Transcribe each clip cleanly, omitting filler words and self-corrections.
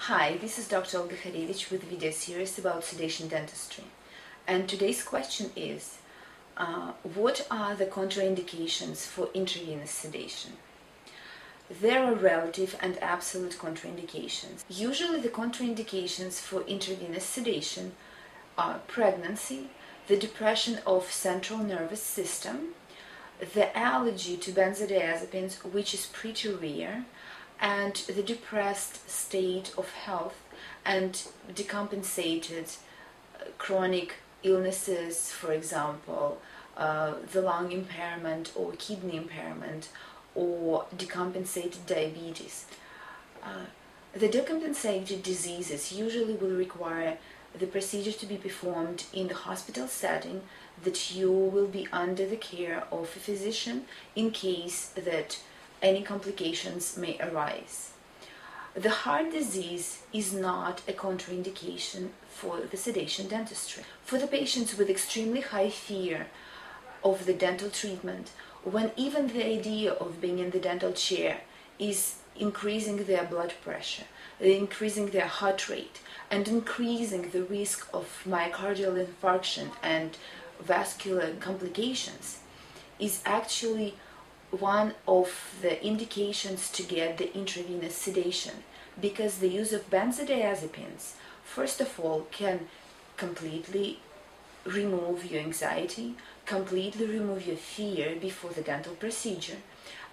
Hi, this is Dr.Olga Kharevich with a video series about sedation dentistry. And today's question is, what are the contraindications for intravenous sedation? There are relative and absolute contraindications. Usually the contraindications for intravenous sedation are pregnancy, the depression of central nervous system, the allergy to benzodiazepines, which is pretty rare, and the depressed state of health and decompensated chronic illnesses, for example, the lung impairment or kidney impairment or decompensated diabetes. The decompensated diseases usually will require the procedure to be performed in the hospital setting, that you will be under the care of a physician in case that any complications may arise. The heart disease is not a contraindication for the sedation dentistry. For the patients with extremely high fear of the dental treatment, when even the idea of being in the dental chair is increasing their blood pressure, increasing their heart rate, and increasing the risk of myocardial infarction and vascular complications, is actually one of the indications to get the intravenous sedation, because the use of benzodiazepines, first of all, can completely remove your anxiety, completely remove your fear before the dental procedure,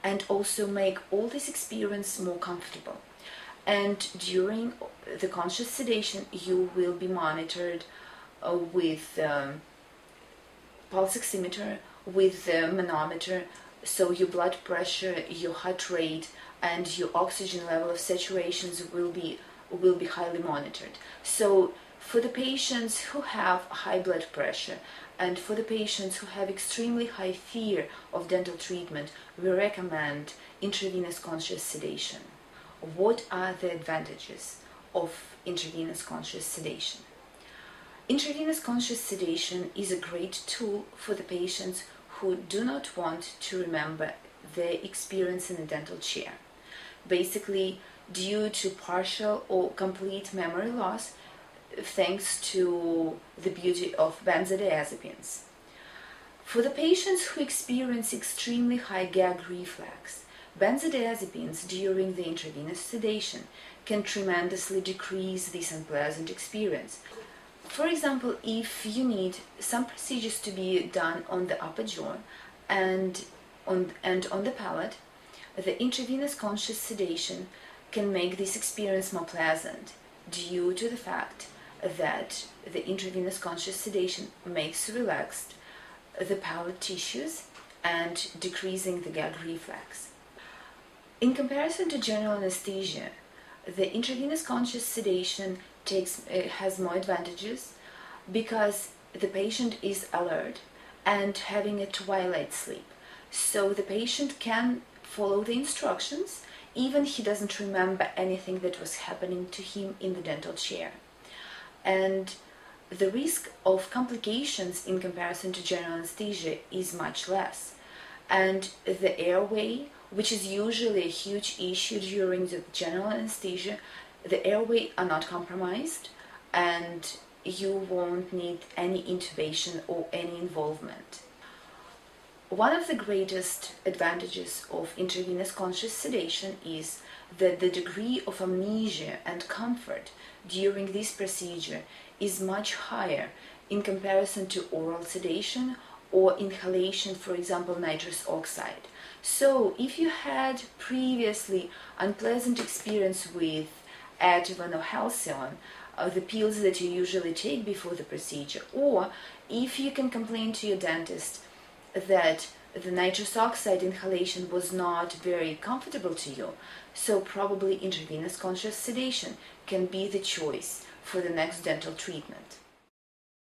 and also make all this experience more comfortable. And during the conscious sedation, you will be monitored with pulse oximeter, with the manometer, so your blood pressure, your heart rate, and your oxygen level of saturations will be highly monitored. So for the patients who have high blood pressure and for the patients who have extremely high fear of dental treatment, we recommend intravenous conscious sedation. What are the advantages of intravenous conscious sedation? Intravenous conscious sedation is a great tool for the patients who do not want to remember their experience in a dental chair, basically due to partial or complete memory loss thanks to the beauty of benzodiazepines. For the patients who experience extremely high gag reflex, benzodiazepines during the intravenous sedation can tremendously decrease this unpleasant experience. For example, if you need some procedures to be done on the upper jaw and on the palate, the intravenous conscious sedation can make this experience more pleasant due to the fact that the intravenous conscious sedation makes relaxed the palate tissues and decreasing the gag reflex. In comparison to general anesthesia, the intravenous conscious sedation has more advantages because the patient is alert and having a twilight sleep. So the patient can follow the instructions even he doesn't remember anything that was happening to him in the dental chair. And the risk of complications in comparison to general anesthesia is much less. And the airway, which is usually a huge issue during the general anesthesia, the airway are not compromised and you won't need any intubation or any involvement. One of the greatest advantages of intravenous conscious sedation is that the degree of amnesia and comfort during this procedure is much higher in comparison to oral sedation or inhalation, for example, nitrous oxide. So if you had previously unpleasant experience with Ativan or Halcyon, the pills that you usually take before the procedure, or if you can complain to your dentist that the nitrous oxide inhalation was not very comfortable to you, so probably intravenous conscious sedation can be the choice for the next dental treatment.